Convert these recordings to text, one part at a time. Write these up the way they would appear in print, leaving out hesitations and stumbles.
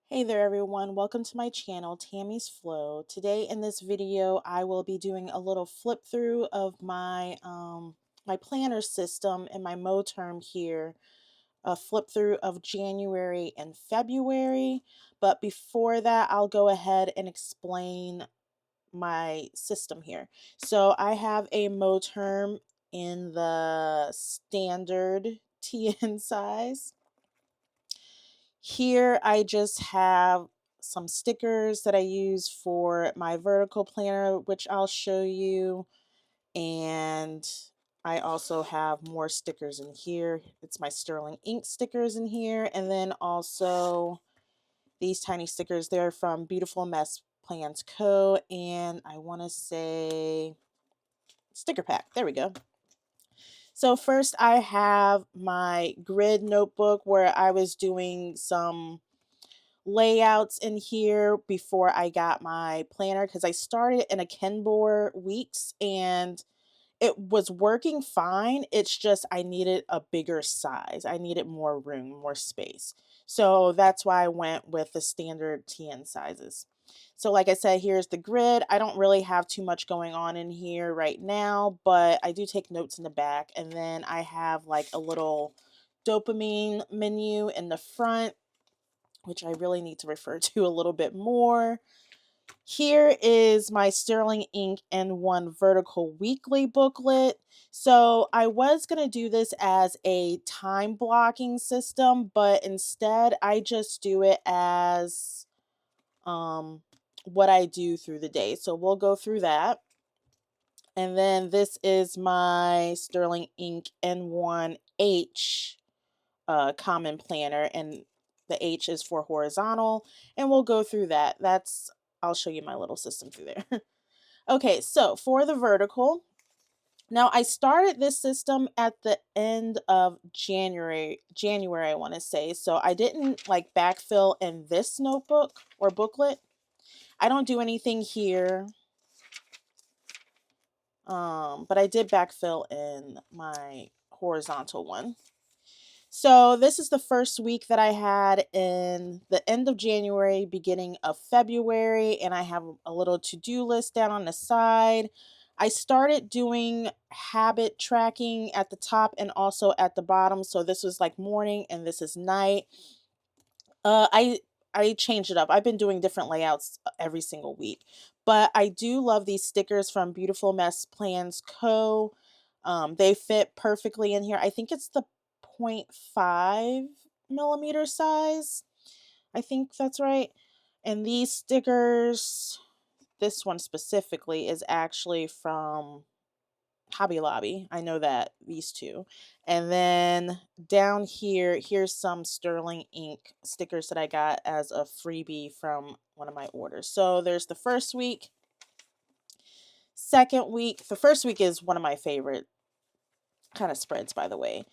Hey there everyone, welcome to my channel, Tammy's Flow. Today in this video, I will be doing a little flip through of my planner system and my Moterm here, a flip through of January and February. But before that, I'll go ahead and explain my system here. So I have a Moterm in the standard TN size. Here I just have some stickers that I use for my vertical planner, which I'll show you. And I also have more stickers in here. It's my sterling ink stickers in here. And then also these tiny stickers. They're from Beautiful Mess Plans Co. And I want to say sticker pack. There we go. So first I have my grid notebook where I was doing some layouts in here before I got my planner because I started in a Kenmore Weeks and it was working fine. It's just I needed a bigger size. I needed more room, more space. So that's why I went with the standard TN sizes. So like I said, here's the grid. I don't really have too much going on in here right now, but I do take notes in the back. And then I have like a little dopamine menu in the front, which I really need to refer to a little bit more. Here is my Sterling Ink N1 Vertical Weekly booklet. So I was going to do this as a time blocking system, but instead I just do it as what I do through the day. So we'll go through that. And then this is my Sterling Ink N1H common planner, and the H is for horizontal, and we'll go through that. I'll show you my little system through there. Okay, so for the vertical, now I started this system at the end of January I want to say. So I didn't like backfill in this notebook or booklet. I don't do anything here. But I did backfill in my horizontal one. So this is the first week that I had in the end of January, beginning of February, and I have a little to-do list down on the side. I started doing habit tracking at the top and also at the bottom. So this was like morning and this is night. Uh, I I changed it up. I've been doing different layouts every single week, but I do love these stickers from Beautiful Mess Plans Co. They fit perfectly in here. I think it's the 0.5 millimeter size. I think that's right. And these stickers, this one specifically, is actually from Hobby Lobby. I know that, these two. And then down here, here's some Sterling ink stickers that I got as a freebie from one of my orders. So there's the first week, second week. The first week is one of my favorite kind of spreads, by the way.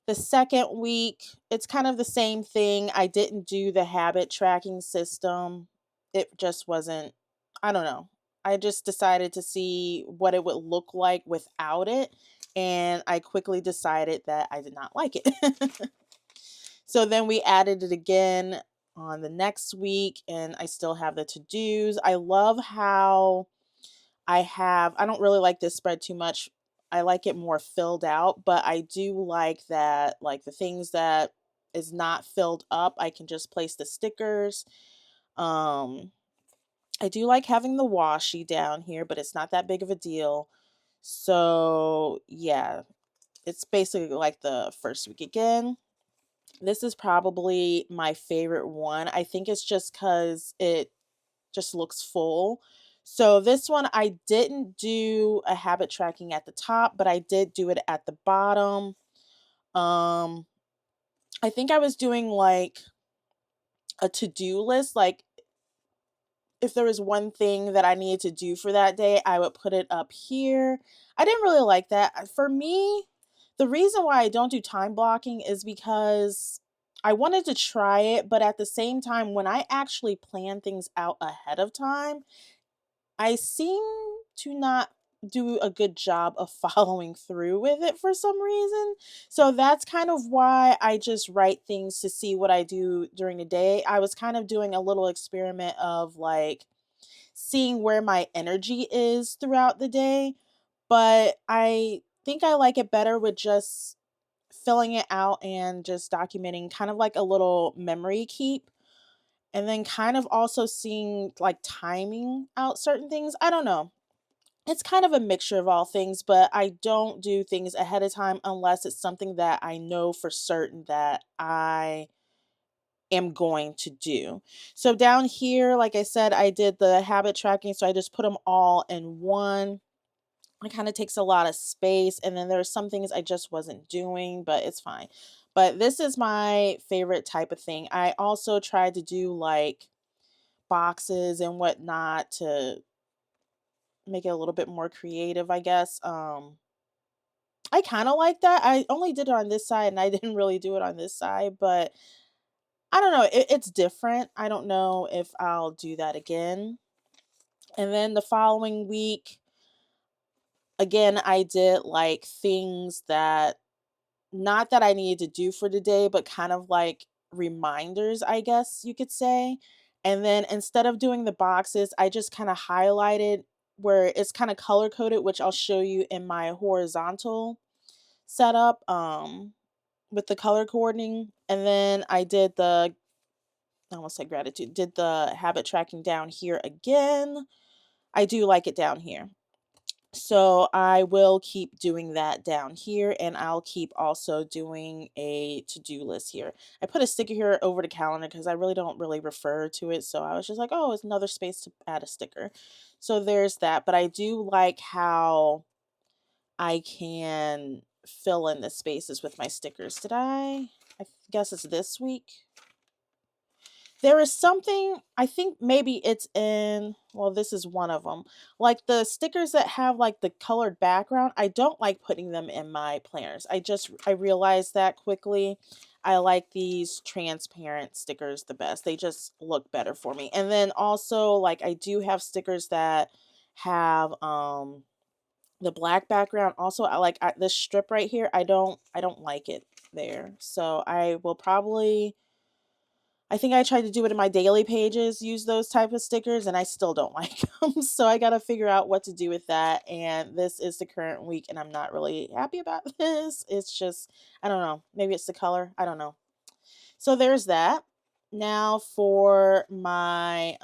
The second week, it's kind of the same thing. I didn't do the habit tracking system. It just wasn't, I don't know. I just decided to see what it would look like without it. And I quickly decided that I did not like it. So then we added it again on the next week, and I still have the to-dos. I love how I don't really like this spread too much. I like it more filled out, but I do like that, like the things that is not filled up, I can just place the stickers. Um, I do like having the washi down here, but it's not that big of a deal. So yeah, it's basically like the first week again. This is probably my favorite one. I think it's just because it just looks full. So this one, I didn't do a habit tracking at the top, but I did do it at the bottom. Um, I think I was doing like a to-do list. Like if there was one thing that I needed to do for that day, I would put it up here. I didn't really like that. For me, the reason why I don't do time blocking is because I wanted to try it, but at the same time, when I actually plan things out ahead of time, I seem to not do a good job of following through with it for some reason. So that's kind of why I just write things to see what I do during the day. I was kind of doing a little experiment of like seeing where my energy is throughout the day, but I think I like it better with just filling it out and just documenting, kind of like a little memory keep. And then kind of also seeing like timing out certain things. I don't know. It's kind of a mixture of all things, but I don't do things ahead of time unless it's something that I know for certain that I am going to do. So down here, like I said, I did the habit tracking, so I just put them all in one. It kind of takes a lot of space, and then there's some things I just wasn't doing, but it's fine. But this is my favorite type of thing. I also tried to do like boxes and whatnot to make it a little bit more creative, I guess. I kind of like that. I only did it on this side and I didn't really do it on this side, but I don't know. It's different. I don't know if I'll do that again. And then the following week, again, I did like things that not that I needed to do for the day, but kind of like reminders, I guess you could say. And then instead of doing the boxes, I just kind of highlighted where it's kind of color coded, which I'll show you in my horizontal setup with the color coordinating. And then I did I almost said gratitude, did the habit tracking down here again. I do like it down here. So I will keep doing that down here, and I'll keep also doing a to-do list here. I put a sticker here over the calendar because I really don't really refer to it. So I was just like, oh, it's another space to add a sticker. So there's that. But I do like how I can fill in the spaces with my stickers. I guess it's this week. There is something, I think maybe it's in, well, this is one of them. Like the stickers that have like the colored background, I don't like putting them in my planners. I realized that quickly. I like these transparent stickers the best. They just look better for me. And then also like I do have stickers that have the black background. Also, this strip right here. I don't like it there. So I will probably, I think I tried to do it in my daily pages, use those type of stickers, and I still don't like them. So I got to figure out what to do with that. And this is the current week, and I'm not really happy about this. It's just, I don't know. Maybe it's the color. I don't know. So there's that. Now for my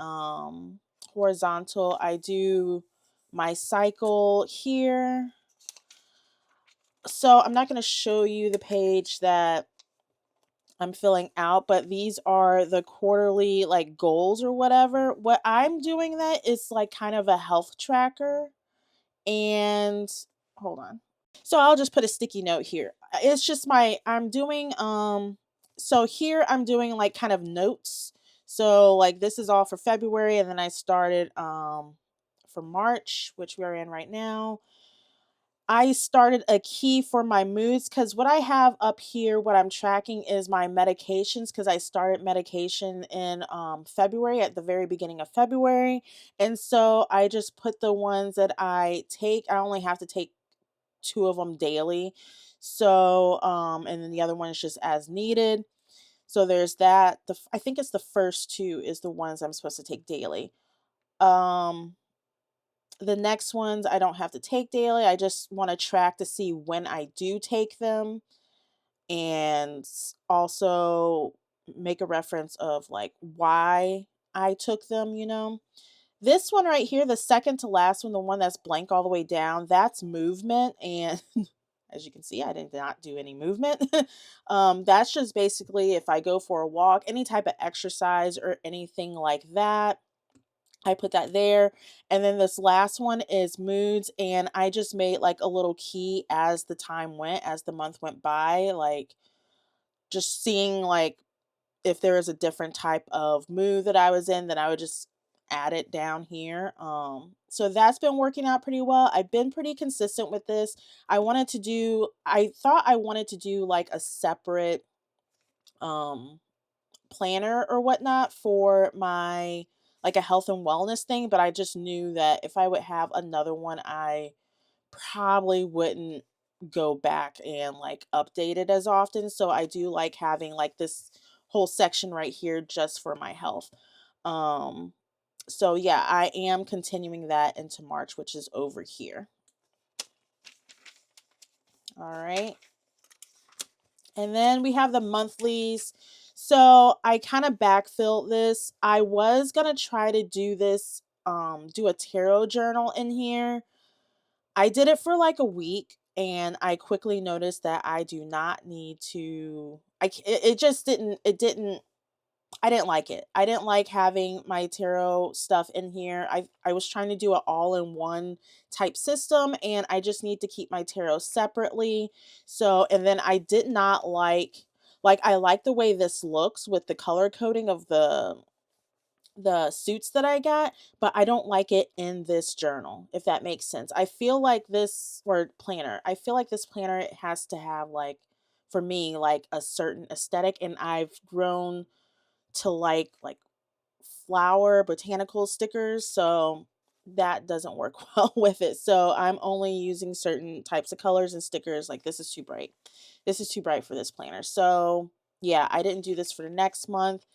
horizontal, I do my cycle here. So I'm not going to show you the page that I'm filling out, but these are the quarterly like goals or whatever. What I'm doing that is like kind of a health tracker. And hold on. So I'll just put a sticky note here. It's just I'm doing so here I'm doing like kind of notes. So like this is all for February, and then I started for March, which we're in right now. I started a key for my moods because what I have up here, what I'm tracking is my medications because I started medication in February, at the very beginning of February. And so I just put the ones that I take. I only have to take two of them daily. So, and then the other one is just as needed. So there's that. I think it's the first two is the ones I'm supposed to take daily. Um, the next ones I don't have to take daily. I just want to track to see when I do take them, and also make a reference of like why I took them. This one right here, the second to last one, the one that's blank all the way down, that's movement. And as you can see, I did not do any movement. That's just basically if I go for a walk, any type of exercise or anything like that. I put that there. And then this last one is moods. And I just made like a little key as the time went, as the month went by, like just seeing like if there is a different type of mood that I was in, then I would just add it down here. So that's been working out pretty well. I've been pretty consistent with this. I thought I wanted to do like a separate um planner or whatnot for my like a health and wellness thing, but I just knew that if I would have another one, I probably wouldn't go back and like update it as often. So I do like having like this whole section right here just for my health. Um, so yeah, I am continuing that into March, which is over here. All right. And then we have the monthlies. So I kind of backfilled this. I was gonna try to do this, do a tarot journal in here. I did it for like a week and I quickly noticed that I do not need to, it just I didn't like it. I didn't like having my tarot stuff in here. I was trying to do it all in one type system and I just need to keep my tarot separately. So, and then I did not like I like the way this looks with the color coding of the suits that I got, but I don't like it in this journal, if that makes sense. I feel like this, or planner, I feel like this planner has to have like, for me, like a certain aesthetic, and I've grown to like flower botanical stickers, so that doesn't work well with it. So I'm only using certain types of colors and stickers. Like this is too bright. This is too bright for this planner. So yeah, I didn't do this for the next month.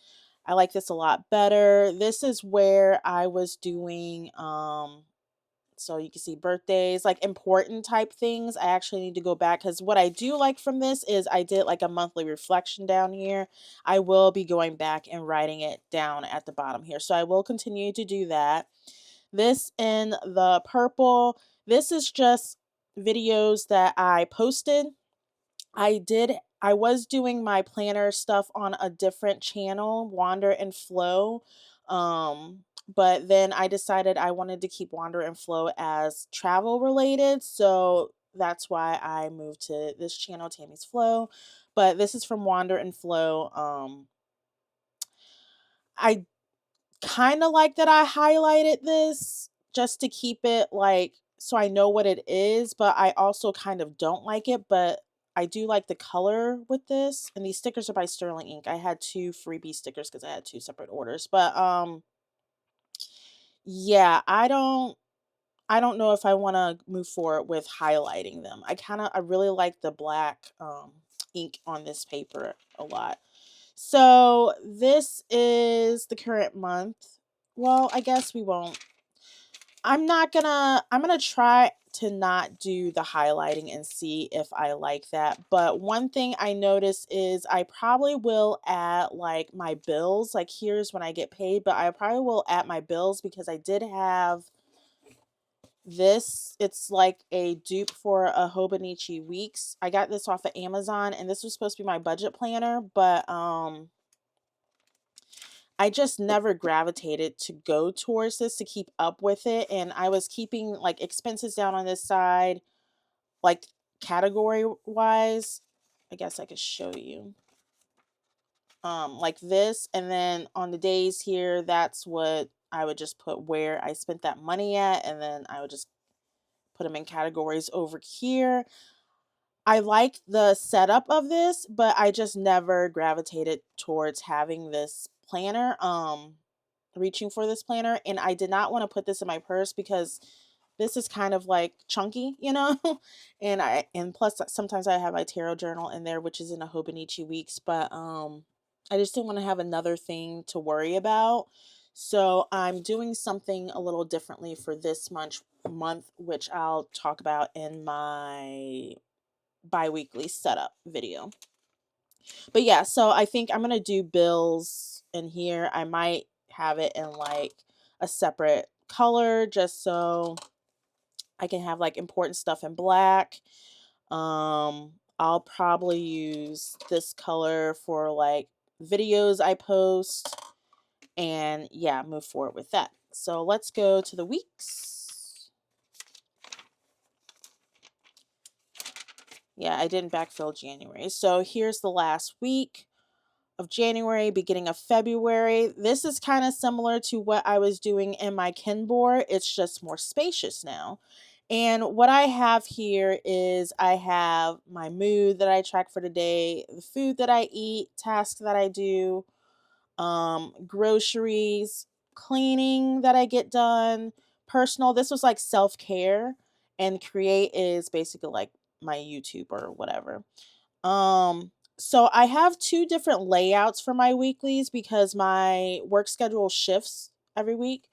I like this a lot better. This is where I was doing so you can see birthdays, like important type things. I actually need to go back because what I do like from this is I did like a monthly reflection down here. I will be going back and writing it down at the bottom here. So I will continue to do that. This in the purple, this is just videos that I posted. I was doing my planner stuff on a different channel, Wander and Flow. But then I decided I wanted to keep Wander and Flow as travel related. So that's why I moved to this channel, Tammy's Flow. But this is from Wander and Flow. I kind of like that I highlighted this just to keep it like so I know what it is, but I also kind of don't like it, but I do like the color with this. And these stickers are by Sterling Ink. I had two freebie stickers because I had two separate orders. But yeah, I don't know if I want to move forward with highlighting them. I really like the black ink on this paper a lot. So this is the current month. Well, I guess we won't. I'm gonna try to not do the highlighting and see if I like that. But one thing I notice is I probably will add like my bills. Like here's when I get paid, but I probably will add my bills because I did have this. It's like a dupe for a Hobonichi Weeks. I got this off of Amazon and this was supposed to be my budget planner, but I just never gravitated to go towards this to keep up with it. And I was keeping like expenses down on this side, like category wise. I guess I could show you. Like this. And then on the days here, that's what I would just put where I spent that money at. And then I would just put them in categories over here. I like the setup of this, but I just never gravitated towards having this planner. Reaching for this planner, and I did not want to put this in my purse because this is kind of like chunky, you know. And plus sometimes I have my tarot journal in there, which is in a Hobonichi Weeks, but I just didn't want to have another thing to worry about. So I'm doing something a little differently for this month, which I'll talk about in my bi-weekly setup video. But yeah, so I think I'm gonna do bills in here. I might have it in like a separate color just so I can have like important stuff in black. I'll probably use this color for like videos I post and yeah, move forward with that. So let's go to the weeks. Yeah, I didn't backfill January. So here's the last week of January, beginning of February. This is kind of similar to what I was doing in my Kin board. It's just more spacious now. And what I have here is I have my mood that I track for the day, the food that I eat, tasks that I do, groceries, cleaning that I get done, personal. This was like self-care. and create is basically like my YouTube or whatever. Um, so I have two different layouts for my weeklies because my work schedule shifts every week.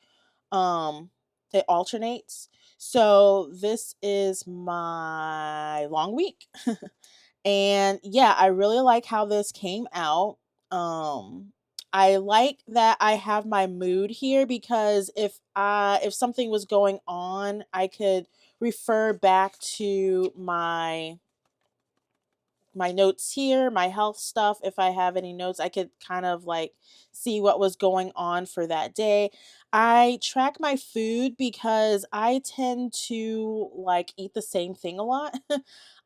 Um, it alternates. So this is my long week. And yeah, I really like how this came out. Um, I like that I have my mood here because if something was going on, I could refer back to my notes here, my health stuff. If I have any notes, I could kind of like see what was going on for that day. I track my food because I tend to like eat the same thing a lot.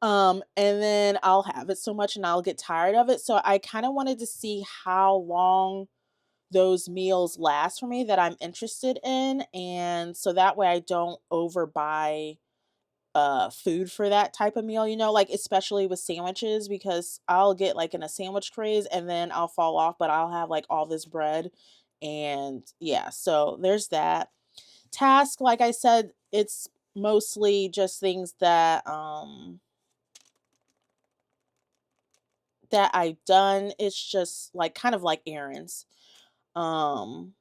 And then I'll have it so much and I'll get tired of it. So I kind of wanted to see how long those meals last for me that I'm interested in. And so that way I don't overbuy food for that type of meal, like especially with sandwiches because I'll get like in a sandwich craze and then I'll fall off, but I'll have like all this bread and yeah, so there's that. Task, like I said, it's mostly just things that I've done. It's just like kind of like errands. Um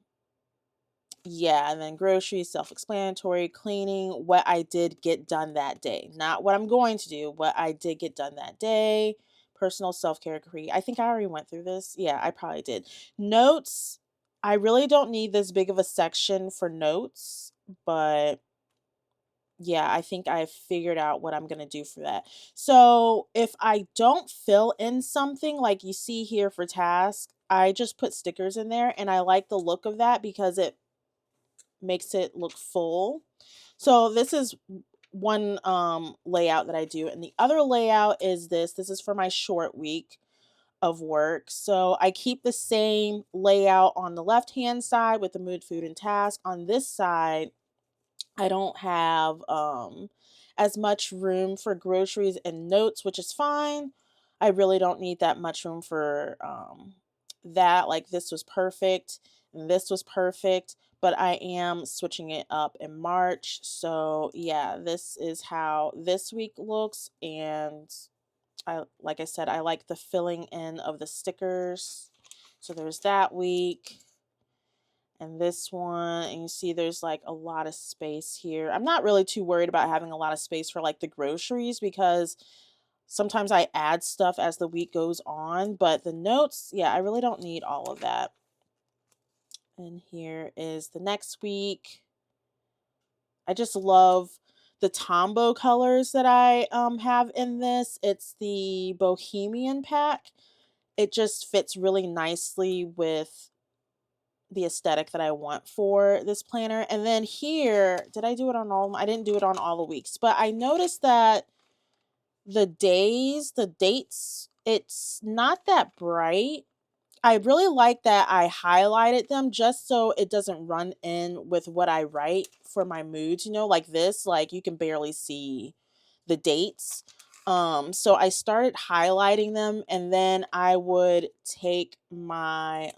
Yeah, and then groceries, self-explanatory, cleaning, what I did get done that day. Not what I'm going to do, what I did get done that day. Personal self-care create. I think I already went through this. Yeah, I probably did. Notes, I really don't need this big of a section for notes, but yeah, I think I figured out what I'm going to do for that. So, if I don't fill in something like you see here for task, I just put stickers in there and I like the look of that because it makes it look full. So this is one layout that I do, and the other layout is this. This is for my short week of work. So I keep the same layout on the left hand side with the mood, food, and task. On this side, I don't have as much room for groceries and notes, which is fine. I really don't need that much room for that. Like this was perfect and this was perfect, but I am switching it up in March. So, yeah, this is how this week looks, and I like I said I like the filling in of the stickers. So there's that week. And this one, and you see there's like a lot of space here. I'm not really too worried about having a lot of space for like the groceries because sometimes I add stuff as the week goes on, but the notes, yeah, I really don't need all of that. And here is the next week. I just love the Tombow colors that I have in this. It's the Bohemian pack. It just fits really nicely with the aesthetic that I want for this planner. And then here, did I do it on all? I didn't do it on all the weeks, but I noticed that the dates, it's not that bright. I really like that I highlighted them just so it doesn't run in with what I write for my moods, like this, like you can barely see the dates. So I started highlighting them and then I would take my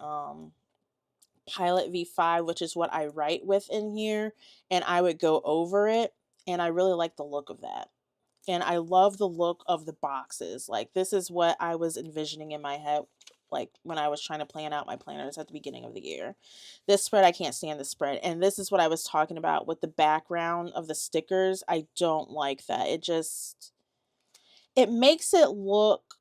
Pilot V5, which is what I write with in here, and I would go over it, and I really like the look of that. And I love the look of the boxes. Like this is what I was envisioning in my head like when I was trying to plan out my planners at the beginning of the year. This spread, I can't stand the spread. And this is what I was talking about with the background of the stickers. I don't like that. It makes it look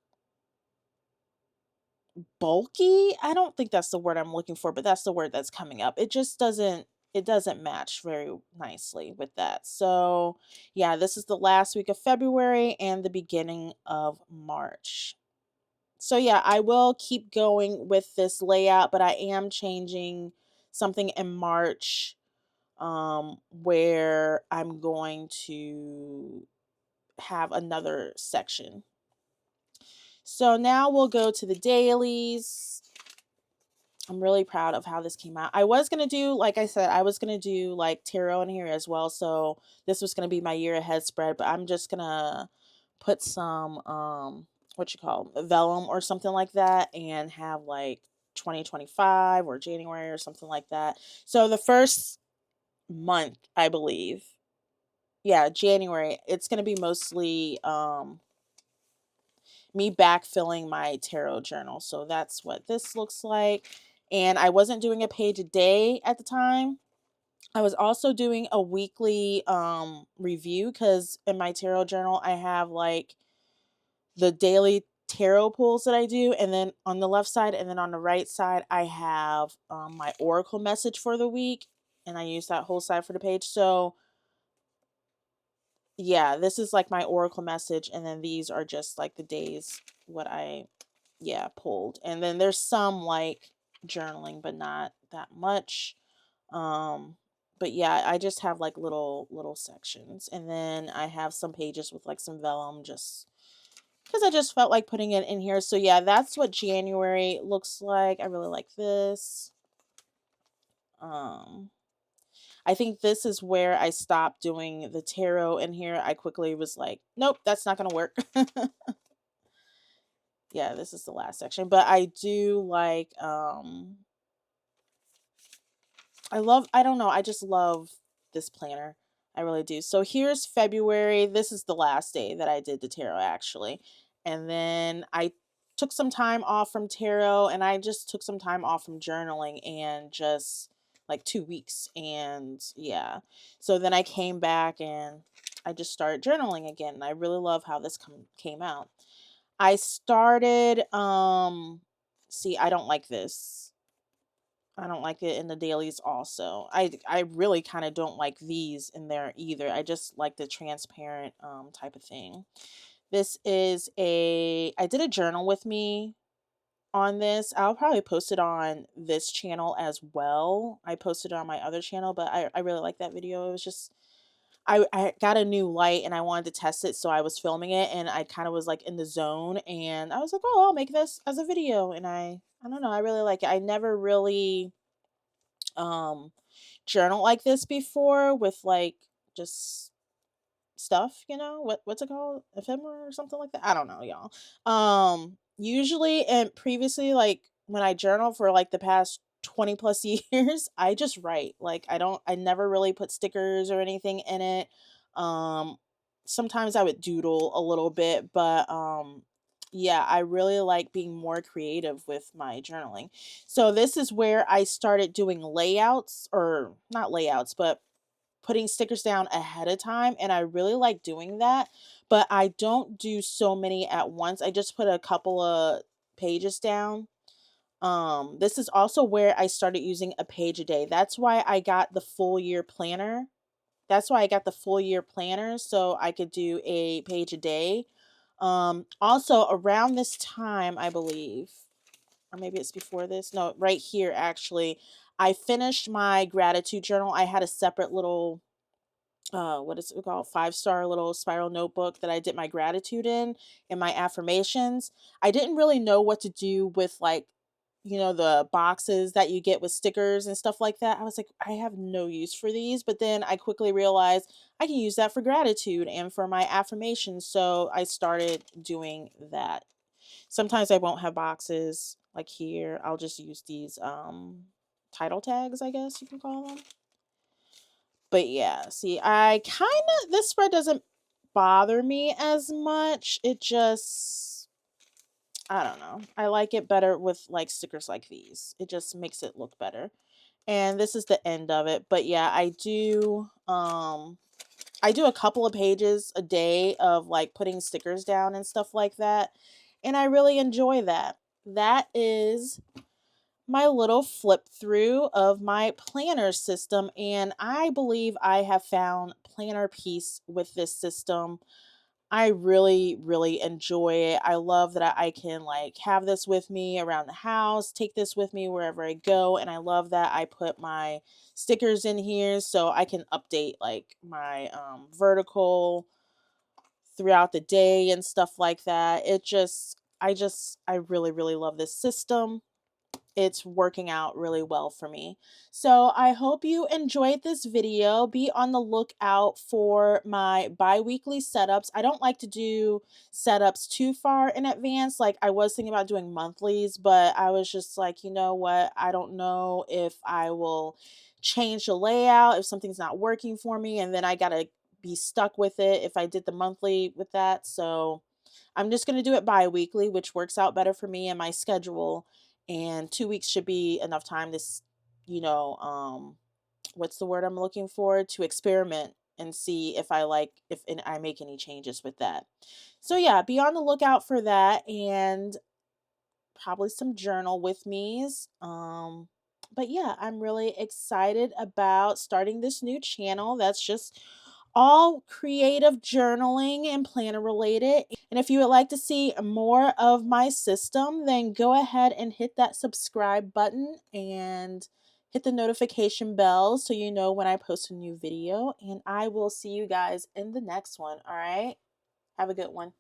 bulky. I don't think that's the word I'm looking for, but that's the word that's coming up. It doesn't match very nicely with that. So, yeah, this is the last week of February and the beginning of March. So, yeah, I will keep going with this layout, but I am changing something in March where I'm going to have another section. So now we'll go to the dailies. I'm really proud of how this came out. I was going to do, like I said, I was going to do like tarot in here as well. So this was going to be my year ahead spread, but I'm just going to put some, vellum or something like that and have like 2025 or January or something like that. So the first month, I believe, yeah, January, it's going to be mostly me backfilling my tarot journal. So that's what this looks like. And I wasn't doing a page a day at the time. I was also doing a weekly review, because in my tarot journal I have like the daily tarot pulls that I do, and then on the left side and then on the right side I have my oracle message for the week, and I use that whole side for the page. So yeah, this is like my oracle message, and then these are just like the days what I, yeah, pulled. And then there's some like journaling, but not that much. Um but yeah, I just have like little sections, and then I have some pages with like some vellum, just because I just felt like putting it in here. So yeah, that's what January looks like. I really like this. Um I think this is where I stopped doing the tarot in here. I quickly was like, nope, that's not going to work. Yeah, this is the last section. But I do like, I don't know, I just love this planner. I really do. So here's February. This is the last day that I did the tarot, actually. And then I took some time off from tarot, and I just took some time off from journaling, and just like 2 weeks. And yeah, so then I came back and I just started journaling again. And I really love how this came out. I started, see, I don't like this. I don't like it in the dailies also. I really kind of don't like these in there either. I just like the transparent type of thing. This is I did a journal with me on this. I'll probably post it on this channel as well. I posted it on my other channel, but I really like that video. It was just, I got a new light and I wanted to test it, so I was filming it, and I kind of was like in the zone, and I was like, oh, I'll make this as a video. And I don't know, I really like it. I never really um journal like this before, with like just stuff, what's it called, ephemera or something like that. I don't know, y'all. Usually and previously, like when I journal for like the past 20 plus years, I just write. Like I never really put stickers or anything in it. um Sometimes I would doodle a little bit, but yeah, I really like being more creative with my journaling. So this is where I started doing layouts, or not layouts, but putting stickers down ahead of time, and I really like doing that, but I don't do so many at once. I just put a couple of pages down. This is also where I started using a page a day. That's why I got the full year planner. That's why I got the full year planner, so I could do a page a day. Also around this time, I believe, or maybe it's before this. No, right here actually. I finished my gratitude journal. I had a separate little what is it called, 5-star little spiral notebook that I did my gratitude in, and my affirmations. I didn't really know what to do with, like, the boxes that you get with stickers and stuff like that. I was like, I have no use for these. But then I quickly realized I can use that for gratitude and for my affirmations. So I started doing that. Sometimes I won't have boxes like here. I'll just use these title tags, I guess you can call them. But yeah, see, I kind of, this spread doesn't bother me as much. It just, I don't know. I like it better with like stickers like these. It just makes it look better. And this is the end of it. But yeah, I do a couple of pages a day of like putting stickers down and stuff like that. And I really enjoy that. That is my little flip through of my planner system, and I believe I have found planner peace with this system. I really enjoy it. I love that I can like have this with me around the house, take this with me wherever I go, and I love that I put my stickers in here so I can update like my vertical throughout the day and stuff like that. I really love this system. It's working out really well for me. So I hope you enjoyed this video. Be on the lookout for my bi-weekly setups. I don't like to do setups too far in advance. Like I was thinking about doing monthlies, but I was just like, you know what? I don't know if I will change the layout if something's not working for me, and then I gotta be stuck with it if I did the monthly with that. So I'm just going to do it bi-weekly, which works out better for me and my schedule. And 2 weeks should be enough time to, you know, what's the word I'm looking for? To experiment and see if I like, if and I make any changes with that. So yeah, be on the lookout for that. And probably some journal with me's. But yeah, I'm really excited about starting this new channel that's just all creative journaling and planner related. And if you would like to see more of my system, then go ahead and hit that subscribe button and hit the notification bell so you know when I post a new video. And I will see you guys in the next one. All right. Have a good one.